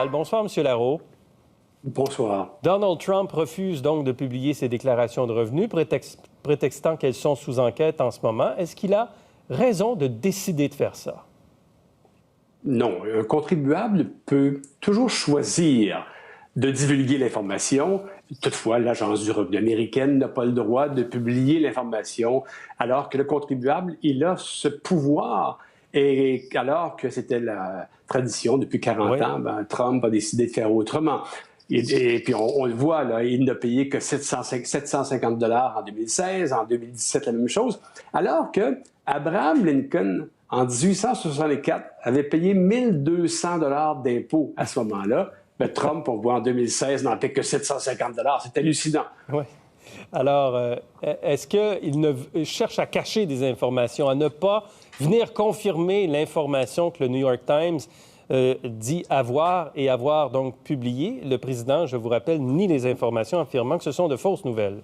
Bonsoir, M. Larreau. Bonsoir. Donald Trump refuse donc de publier ses déclarations de revenus, prétextant qu'elles sont sous enquête en ce moment. Est-ce qu'il a raison de décider de faire ça? Non. Un contribuable peut toujours choisir de divulguer l'information. Toutefois, l'Agence du revenu américaine n'a pas le droit de publier l'information, alors que le contribuable, il a ce pouvoir. Et alors que c'était la tradition depuis 40 ans, Trump a décidé de faire autrement. Et puis, on le voit, là, il n'a payé que 750 $ en 2016, en 2017, la même chose, alors que Abraham Lincoln, en 1864, avait payé 1200 $ d'impôts à ce moment-là. Mais Trump, on voit en 2016, n'en paie que 750 $. C'est hallucinant. Oui. Alors, est-ce qu'il cherche à cacher des informations, à ne pas venir confirmer l'information que le New York Times dit avoir et avoir donc publié? Le président, je vous rappelle, nie les informations, affirmant que ce sont de fausses nouvelles.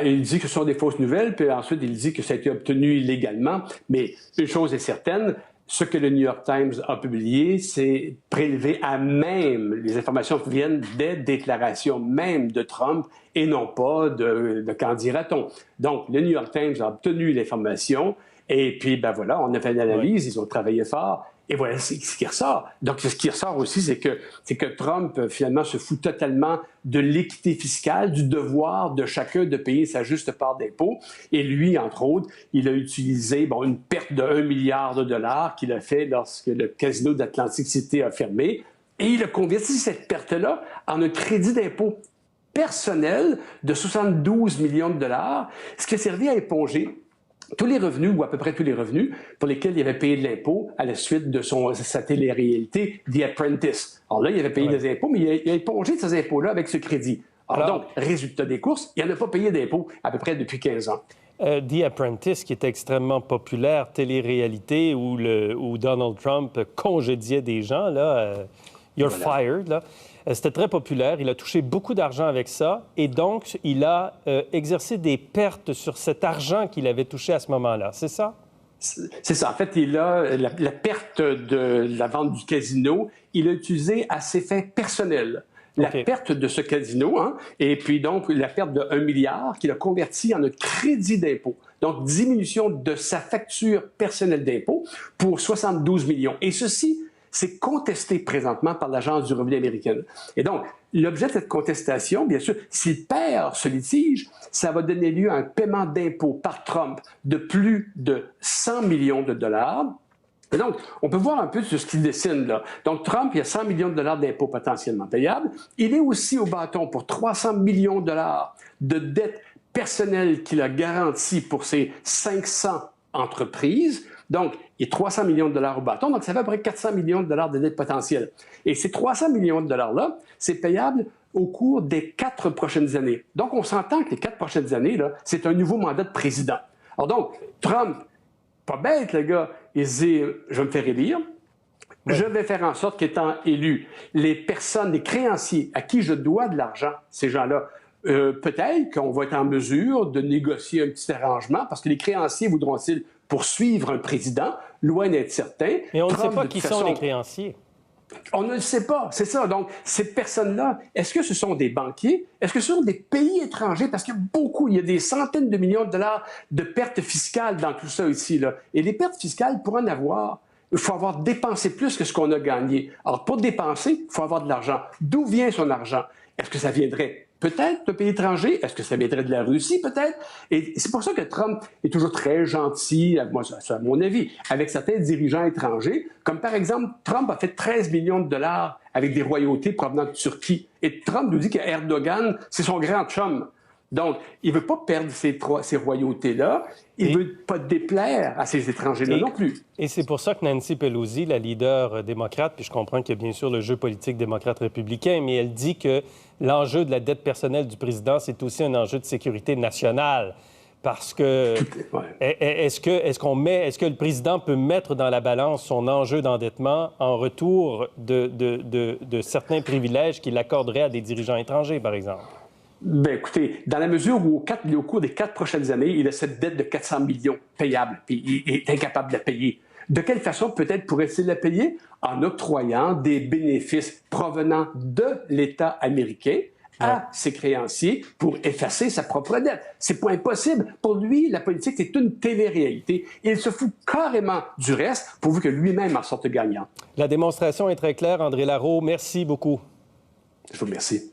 Il dit que ce sont des fausses nouvelles, puis ensuite il dit que ça a été obtenu illégalement. Mais une chose est certaine, ce que le New York Times a publié, c'est prélevé à même, les informations viennent des déclarations même de Trump et non pas de qu'en dira-t-on. Donc, le New York Times a obtenu l'information et puis, voilà, on a fait une analyse, ils ont travaillé fort. Et voilà ce qui ressort. Donc, ce qui ressort aussi, c'est que Trump, finalement, se fout totalement de l'équité fiscale, du devoir de chacun de payer sa juste part d'impôt. Et lui, entre autres, il a utilisé une perte de 1 milliard de dollars qu'il a fait lorsque le casino d'Atlantic City a fermé. Et il a converti cette perte-là en un crédit d'impôt personnel de 72 millions de dollars, ce qui a servi à éponger tous les revenus, ou à peu près tous les revenus, pour lesquels il avait payé de l'impôt à la suite de sa télé-réalité The Apprentice. Alors là, il avait payé des impôts, mais il a épongé ces impôts-là avec ce crédit. Alors donc, résultat des courses, il n'en a pas payé d'impôts à peu près depuis 15 ans. The Apprentice, qui était extrêmement populaire, télé-réalité, où Donald Trump congédiait des gens, là, you're fired, là. C'était très populaire. Il a touché beaucoup d'argent avec ça. Et donc, il a exercé des pertes sur cet argent qu'il avait touché à ce moment-là. C'est ça? C'est ça. En fait, il a la perte de la vente du casino, il a utilisé à ses fins personnelles. La perte de ce casino, et puis donc la perte de 1 milliard qu'il a converti en un crédit d'impôt. Donc, diminution de sa facture personnelle d'impôt pour 72 millions. Et ceci, c'est contesté présentement par l'Agence du revenu américaine. Et donc, l'objet de cette contestation, bien sûr, s'il perd ce litige, ça va donner lieu à un paiement d'impôt par Trump de plus de 100 millions de dollars. Et donc, on peut voir un peu ce qu'il dessine là. Donc, Trump, il y a 100 millions de dollars d'impôts potentiellement payables. Il est aussi au bâton pour 300 millions de dollars de dettes personnelles qu'il a garanties pour ses 500 entreprises. Donc, il y a 300 millions de dollars au bâton, donc ça fait à peu près 400 millions de dollars de dettes potentielles. Et ces 300 millions de dollars-là, c'est payable au cours des 4 prochaines années. Donc, on s'entend que les 4 prochaines années, là, c'est un nouveau mandat de président. Alors donc, Trump, pas bête, le gars, il se dit « je vais me faire élire ». Je vais faire en sorte qu'étant élu, les personnes, les créanciers à qui je dois de l'argent, ces gens-là, peut-être qu'on va être en mesure de négocier un petit arrangement parce que les créanciers voudront-ils poursuivre un président, loin d'être certain. Mais on ne sait pas qui sont les créanciers. On ne le sait pas, c'est ça. Donc, ces personnes-là, est-ce que ce sont des banquiers? Est-ce que ce sont des pays étrangers? Parce qu'il y a beaucoup, il y a des centaines de millions de dollars de pertes fiscales dans tout ça ici, là. Et les pertes fiscales, pour en avoir, il faut avoir dépensé plus que ce qu'on a gagné. Alors, pour dépenser, il faut avoir de l'argent. D'où vient son argent? Est-ce que ça viendrait peut-être de pays étrangers? Est-ce que ça viendrait de la Russie, peut-être? Et c'est pour ça que Trump est toujours très gentil, moi, c'est à mon avis, avec certains dirigeants étrangers. Comme par exemple, Trump a fait 13 millions de dollars avec des royautés provenant de Turquie. Et Trump nous dit qu'Erdogan, c'est son grand chum. Donc, il ne veut pas perdre ces royautés-là. Il ne veut pas déplaire à ces étrangers-là non plus. Et c'est pour ça que Nancy Pelosi, la leader démocrate, puis je comprends qu'il y a bien sûr le jeu politique démocrate-républicain, mais elle dit que l'enjeu de la dette personnelle du président, c'est aussi un enjeu de sécurité nationale. Parce que est-ce que le président peut mettre dans la balance son enjeu d'endettement en retour de certains privilèges qu'il accorderait à des dirigeants étrangers, par exemple? Bien, écoutez, dans la mesure où au cours des 4 prochaines années, il a cette dette de 400 millions payable, puis il est incapable de la payer. De quelle façon peut-être pourrait-il la payer? En octroyant des bénéfices provenant de l'État américain à ses créanciers pour effacer sa propre dette. C'est pas impossible. Pour lui, la politique, c'est une télé-réalité. Il se fout carrément du reste pourvu que lui-même en sorte gagnant. La démonstration est très claire. André Larreau, merci beaucoup. Je vous remercie.